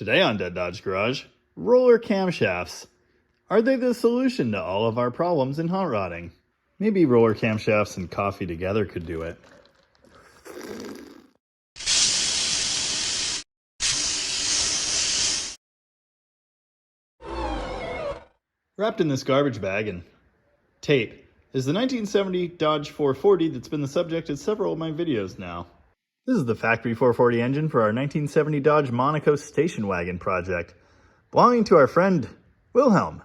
Today on Dead Dodge Garage, roller camshafts. Are they the solution to all of our problems in hot rodding? Maybe roller camshafts and coffee together could do it. Wrapped in this garbage bag and tape is the 1970 Dodge 440 that's been the subject of several of my videos now. This is the factory 440 engine for our 1970 Dodge Monaco station wagon project, belonging to our friend Wilhelm.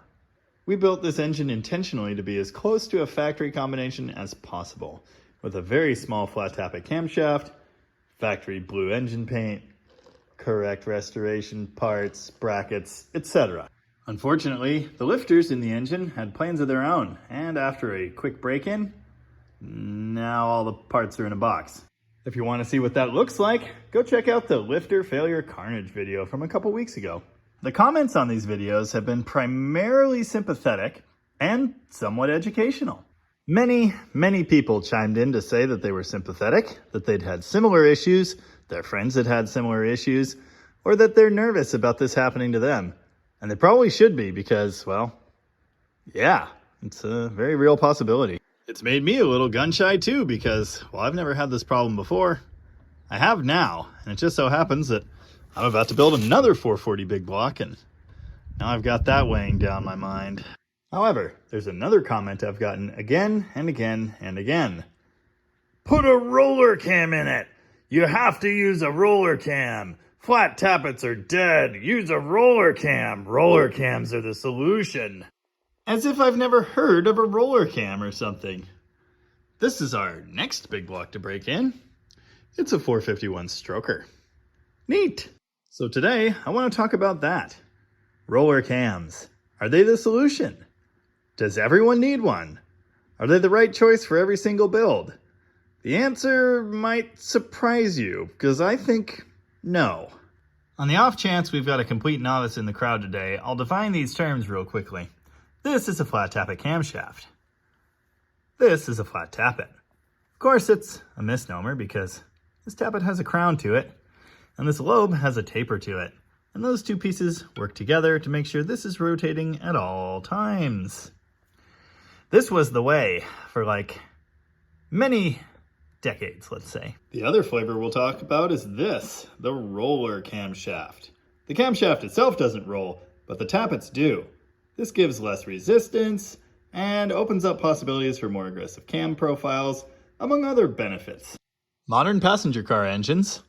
We built this engine intentionally to be as close to a factory combination as possible, with a very small flat tappet camshaft, factory blue engine paint, correct restoration parts, brackets, etc. Unfortunately, the lifters in the engine had plans of their own, and after a quick break-in, now all the parts are in a box. If you want to see what that looks like, go check out the lifter failure carnage video from a couple weeks ago. The comments on these videos have been primarily sympathetic and somewhat educational. Many people chimed in to say that they were sympathetic, that they'd had similar issues, their friends had had similar issues, or that they're nervous about this happening to them. And they probably should be because, well, yeah, it's a very real possibility. It's made me a little gun shy too because, well, I've never had this problem before. I have now, and it just so happens that I'm about to build another 440 big block, and now I've got that weighing down my mind. However, there's another comment I've gotten again and again and again. Put a roller cam in it! You have to use a roller cam! Flat tappets are dead! Use a roller cam! Roller cams are the solution! As if I've never heard of a roller cam or something. This is our next big block to break in. It's a 451 stroker. Neat! So today, I want to talk about that. Roller cams. Are they the solution? Does everyone need one? Are they the right choice for every single build? The answer might surprise you, because I think no. On the off chance we've got a complete novice in the crowd today, I'll define these terms real quickly. This is a flat tappet camshaft. This is a flat tappet. Of course, it's a misnomer because this tappet has a crown to it, and this lobe has a taper to it. And those two pieces work together to make sure this is rotating at all times. This was the way for like many decades, let's say. The other flavor we'll talk about is this, the roller camshaft. The camshaft itself doesn't roll, but the tappets do. This gives less resistance and opens up possibilities for more aggressive cam profiles, among other benefits. Modern passenger car engines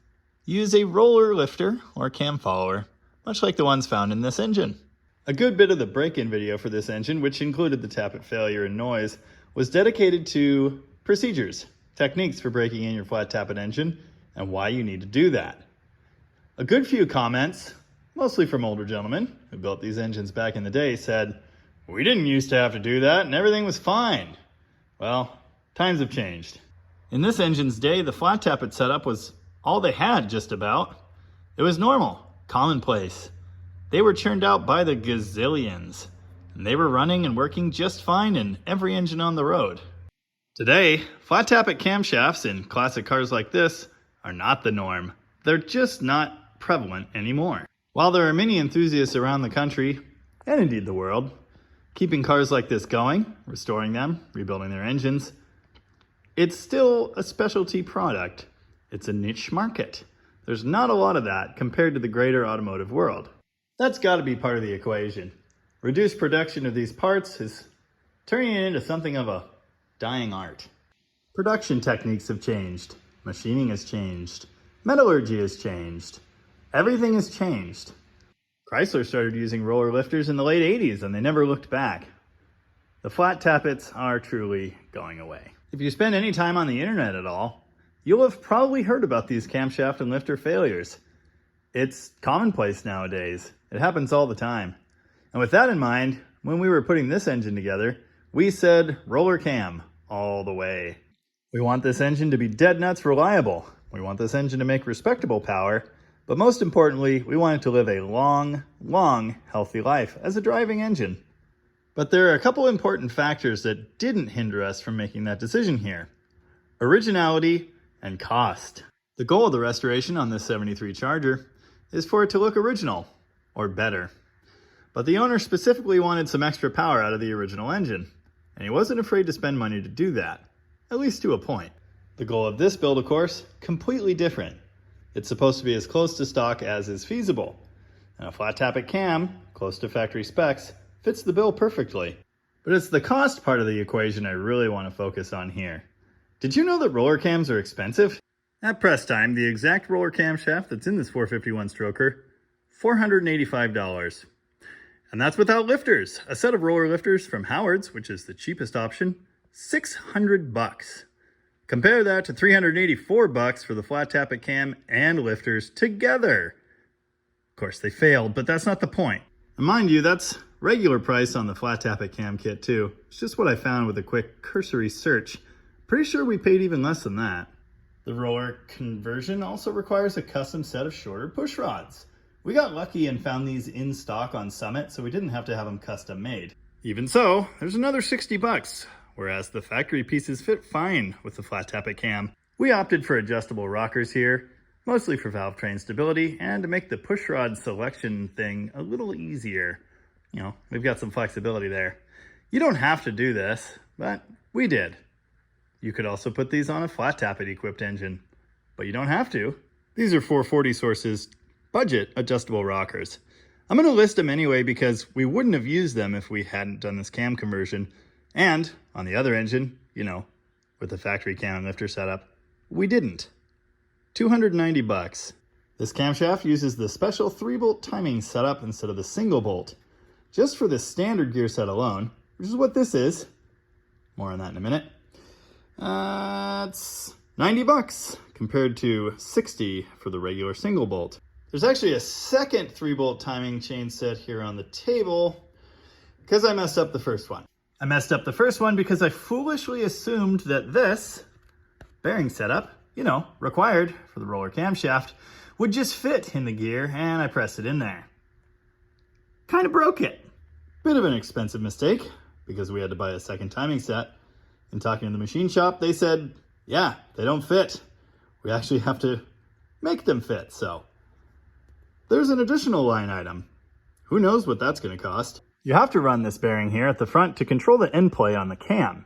use a roller lifter or cam follower, much like the ones found in this engine. A good bit of the break-in video for this engine, which included the tappet failure and noise, was dedicated to procedures, techniques for breaking in your flat tappet engine, and why you need to do that. A good few comments, mostly from older gentlemen who built these engines back in the day, said, "We didn't used to have to do that and everything was fine." Well, times have changed. In this engine's day, the flat tappet setup was all they had, just about. It was normal, commonplace. They were churned out by the gazillions, and they were running and working just fine in every engine on the road. Today, flat tappet camshafts in classic cars like this are not the norm. They're just not prevalent anymore. While there are many enthusiasts around the country, and indeed the world, keeping cars like this going, restoring them, rebuilding their engines, it's still a specialty product. It's a niche market. There's not a lot of that compared to the greater automotive world. That's got to be part of the equation. Reduced production of these parts is turning it into something of a dying art. Production techniques have changed. Machining has changed. Metallurgy has changed. Everything has changed. Chrysler started using roller lifters in the late 80s and they never looked back. The flat tappets are truly going away. If you spend any time on the internet at all, you'll have probably heard about these camshaft and lifter failures. It's commonplace nowadays. It happens all the time. And with that in mind, when we were putting this engine together, we said roller cam all the way. We want this engine to be dead nuts reliable. We want this engine to make respectable power. But most importantly, we want it to live a long, healthy life as a driving engine. But there are a couple important factors that didn't hinder us from making that decision here. Originality and cost. The goal of the restoration on this 73 Charger is for it to look original, or better. But the owner specifically wanted some extra power out of the original engine, and he wasn't afraid to spend money to do that, at least to a point. The goal of this build, of course, completely different. It's supposed to be as close to stock as is feasible, and a flat tappet cam, close to factory specs, fits the bill perfectly. But it's the cost part of the equation I really want to focus on here. Did you know that roller cams are expensive? At press time, the exact roller camshaft that's in this 451 stroker, $485. And that's without lifters. A set of roller lifters from Howard's, which is the cheapest option, $600. Compare that to $384 for the flat tappet cam and lifters together. Of course, they failed, but that's not the point. And mind you, that's regular price on the flat tappet cam kit too. It's just what I found with a quick cursory search. Pretty sure we paid even less than that. The roller conversion also requires a custom set of shorter push rods. We got lucky and found these in stock on Summit, so we didn't have to have them custom made. Even so, there's another $60, whereas the factory pieces fit fine with the flat tappet cam. We opted for adjustable rockers here, mostly for valve train stability and to make the push rod selection thing a little easier. You know, we've got some flexibility there. You don't have to do this, but we did. You could also put these on a flat tappet equipped engine, but you don't have to. These are 440 Source's budget adjustable rockers. I'm going to list them anyway because we wouldn't have used them if we hadn't done this cam conversion. And on the other engine, you know, with the factory cam and lifter setup, we didn't. $290. This camshaft uses the special 3-bolt timing setup instead of the single bolt. Just for the standard gear set alone, which is what this is, more on that in a minute, it's $90 compared to $60 for the regular single bolt. There's actually a second 3-bolt timing chain set here on the table because I messed up the first one. I messed up the first one because I foolishly assumed that this bearing setup, you know, required for the roller camshaft, would just fit in the gear, and I pressed it in there. Kind of broke it. Bit of an expensive mistake because we had to buy a second timing set. And talking to the machine shop, they said, yeah, they don't fit. We actually have to make them fit, so there's an additional line item. Who knows what that's going to cost? You have to run this bearing here at the front to control the end play on the cam.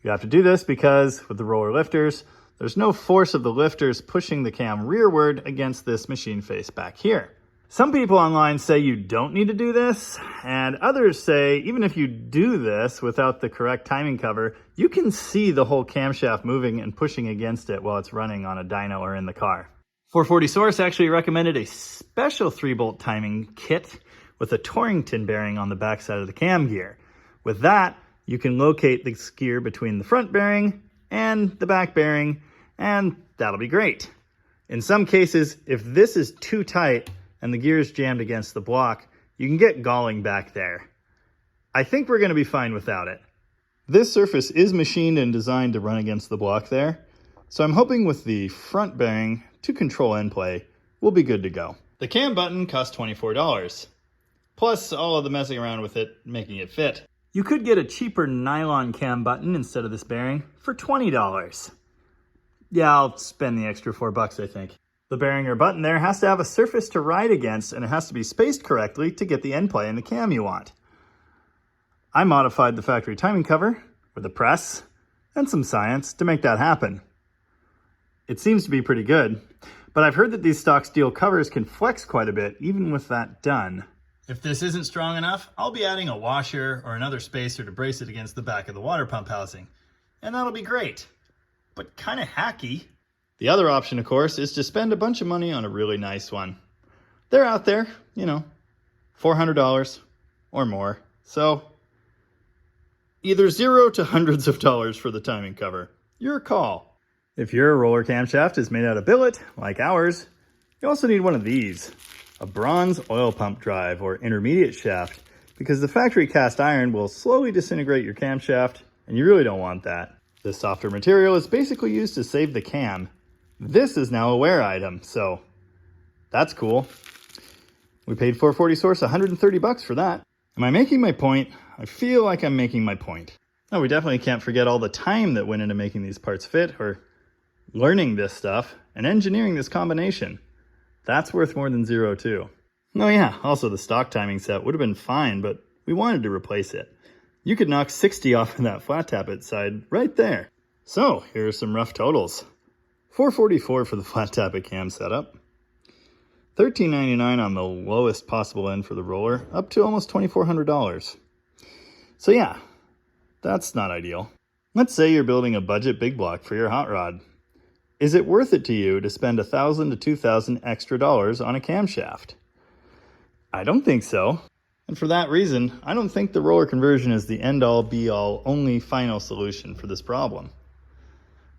You have to do this because with the roller lifters, there's no force of the lifters pushing the cam rearward against this machine face back here. Some people online say you don't need to do this, and others say even if you do this without the correct timing cover, you can see the whole camshaft moving and pushing against it while it's running on a dyno or in the car. 440 Source actually recommended a special 3-bolt timing kit with a Torrington bearing on the backside of the cam gear. With that, you can locate the gear between the front bearing and the back bearing, and that'll be great. In some cases, if this is too tight and the gear is jammed against the block, you can get galling back there. I think we're going to be fine without it. This surface is machined and designed to run against the block there, so I'm hoping with the front bearing to control end play, we'll be good to go. The cam button costs $24, plus all of the messing around with it, making it fit. You could get a cheaper nylon cam button instead of this bearing for $20. Yeah, I'll spend the extra $4, I think. The bearing or button there has to have a surface to ride against, and it has to be spaced correctly to get the end play in the cam you want. I modified the factory timing cover with a press and some science to make that happen. It seems to be pretty good, but I've heard that these stock steel covers can flex quite a bit even with that done. If this isn't strong enough, I'll be adding a washer or another spacer to brace it against the back of the water pump housing, and that'll be great, but kind of hacky. The other option, of course, is to spend a bunch of money on a really nice one. They're out there, you know, $400 or more. So either $0 to hundreds of dollars for the timing cover. Your call. If your roller camshaft is made out of billet, like ours, you also need one of these, a bronze oil pump drive or intermediate shaft, because the factory cast iron will slowly disintegrate your camshaft, and you really don't want that. This softer material is basically used to save the cam. This is now a wear item, so that's cool. We paid 440 Source $130 for that. Am I making my point? I feel like I'm making my point. Now, we definitely can't forget all the time that went into making these parts fit, or learning this stuff and engineering this combination. That's worth more than $0 too. Oh yeah, also the stock timing set would have been fine, but we wanted to replace it. You could knock 60 off of that flat tappet side right there. So here are some rough totals. $444 for the flat tappet cam setup. $13.99 on the lowest possible end for the roller, up to almost $2,400. So yeah, that's not ideal. Let's say you're building a budget big block for your hot rod. Is it worth it to you to spend $1,000 to $2,000 extra dollars on a camshaft? I don't think so. And for that reason, I don't think the roller conversion is the end-all, be-all, only final solution for this problem.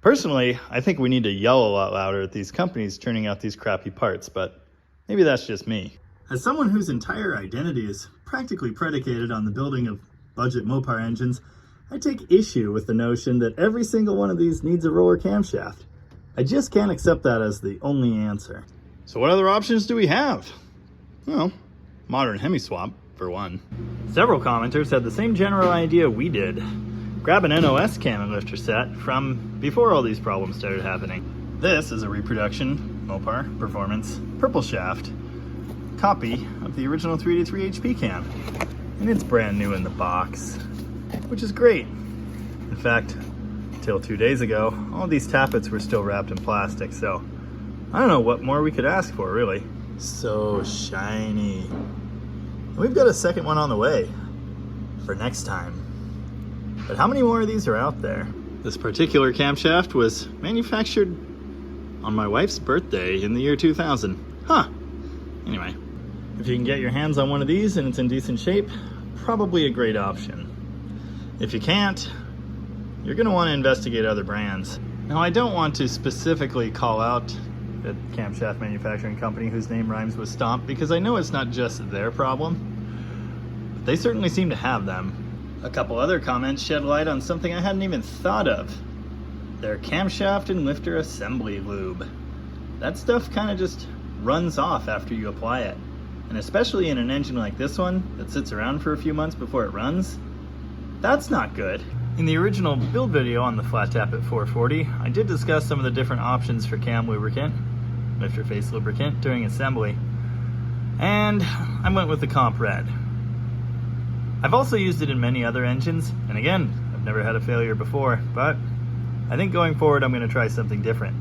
Personally, I think we need to yell a lot louder at these companies turning out these crappy parts, but maybe that's just me. As someone whose entire identity is practically predicated on the building of budget Mopar engines, I take issue with the notion that every single one of these needs a roller camshaft. I just can't accept that as the only answer. So what other options do we have? Well, modern hemi-swap, for one. Several commenters had the same general idea we did. Grab an NOS cam and lifter set from before all these problems started happening. This is a reproduction, Mopar Performance Purple Shaft, copy of the original 3D3 HP cam. And it's brand new in the box, which is great. In fact, till 2 days ago, all these tappets were still wrapped in plastic, so I don't know what more we could ask for, really. So shiny. And we've got a second one on the way for next time. But how many more of these are out there? This particular camshaft was manufactured on my wife's birthday in the year 2000. Huh. Anyway, if you can get your hands on one of these and it's in decent shape, probably a great option. If you can't, you're going to want to investigate other brands. Now, I don't want to specifically call out a camshaft manufacturing company whose name rhymes with stomp, because I know it's not just their problem, but they certainly seem to have them. A couple other comments shed light on something I hadn't even thought of. Their camshaft and lifter assembly lube. That stuff kind of just runs off after you apply it. And especially in an engine like this one that sits around for a few months before it runs, that's not good. In the original build video on the flat tappet 440, I did discuss some of the different options for cam lubricant, lifter face lubricant, during assembly. And I went with the Comp Red. I've also used it in many other engines, and again, I've never had a failure before, but I think going forward I'm going to try something different.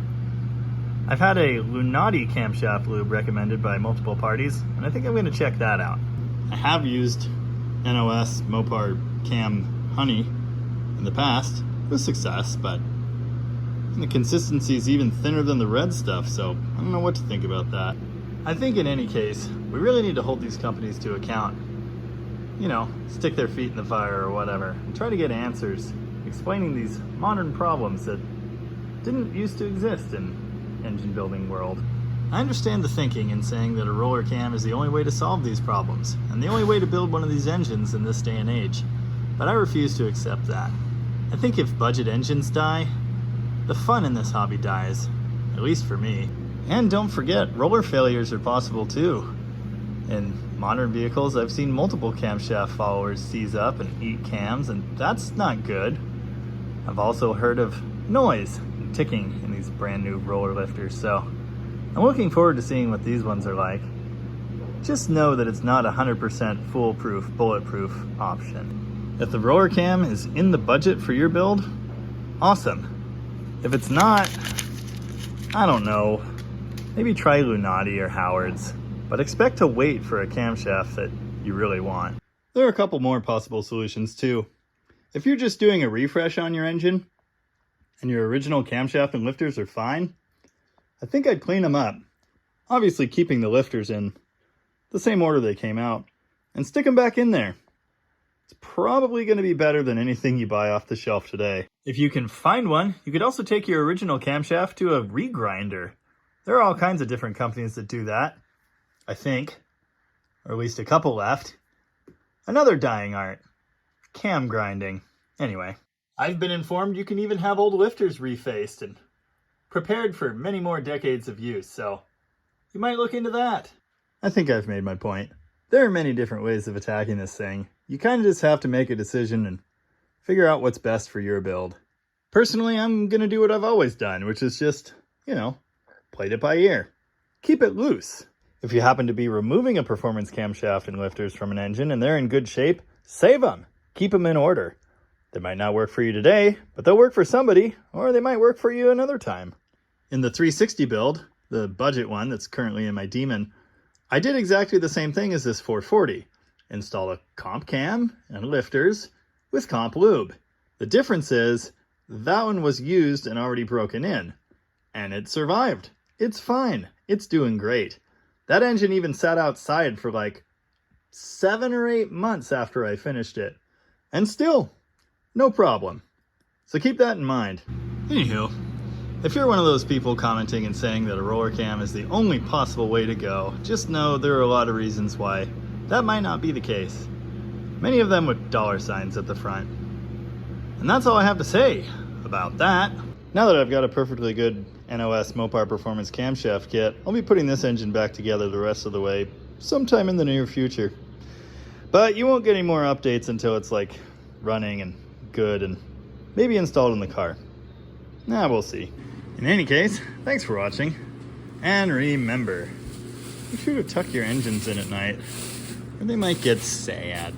I've had a Lunati camshaft lube recommended by multiple parties, and I think I'm going to check that out. I have used NOS Mopar Cam Honey in the past with success, but the consistency is even thinner than the red stuff, so I don't know what to think about that. I think in any case, we really need to hold these companies to account. You know, stick their feet in the fire or whatever, and try to get answers explaining these modern problems that didn't used to exist in engine building world. I understand the thinking in saying that a roller cam is the only way to solve these problems, and the only way to build one of these engines in this day and age, but I refuse to accept that. I think if budget engines die, the fun in this hobby dies, at least for me. And don't forget, roller failures are possible too. In modern vehicles, I've seen multiple camshaft followers seize up and eat cams, and that's not good. I've also heard of noise and ticking in these brand new roller lifters, so I'm looking forward to seeing what these ones are like. Just know that it's not a 100% foolproof, bulletproof option. If the roller cam is in the budget for your build, awesome. If it's not, I don't know, maybe try Lunati or Howard's. But expect to wait for a camshaft that you really want. There are a couple more possible solutions too. If you're just doing a refresh on your engine, and your original camshaft and lifters are fine, I think I'd clean them up. Obviously keeping the lifters in the same order they came out, and stick them back in there. It's probably going to be better than anything you buy off the shelf today. If you can find one, you could also take your original camshaft to a regrinder. There are all kinds of different companies that do that, I think, or at least a couple left. Another dying art, cam grinding. Anyway, I've been informed you can even have old lifters refaced and prepared for many more decades of use, so you might look into that. I think I've made my point. There are many different ways of attacking this thing. You kind of just have to make a decision and figure out what's best for your build. Personally, I'm going to do what I've always done, which is just, you know, play it by ear. Keep it loose. If you happen to be removing a performance camshaft and lifters from an engine and they're in good shape, save them. Keep them in order. They might not work for you today, but they'll work for somebody, or they might work for you another time. In the 360 build, the budget one that's currently in my Demon, I did exactly the same thing as this 440. Install a comp cam and lifters with comp lube. The difference is that one was used and already broken in, and it survived. It's fine. It's doing great. That engine even sat outside for like 7 or 8 months after I finished it, and still no problem. So keep that in mind. Anywho, if you're one of those people commenting and saying that a roller cam is the only possible way to go, just know there are a lot of reasons why that might not be the case. Many of them with dollar signs at the front. And that's all I have to say about that. Now that I've got a perfectly good NOS Mopar Performance camshaft kit, I'll be putting this engine back together the rest of the way sometime in the near future. But you won't get any more updates until it's like running and good and maybe installed in the car. We'll see. In any case, thanks for watching. And remember, be sure to tuck your engines in at night, or they might get sad.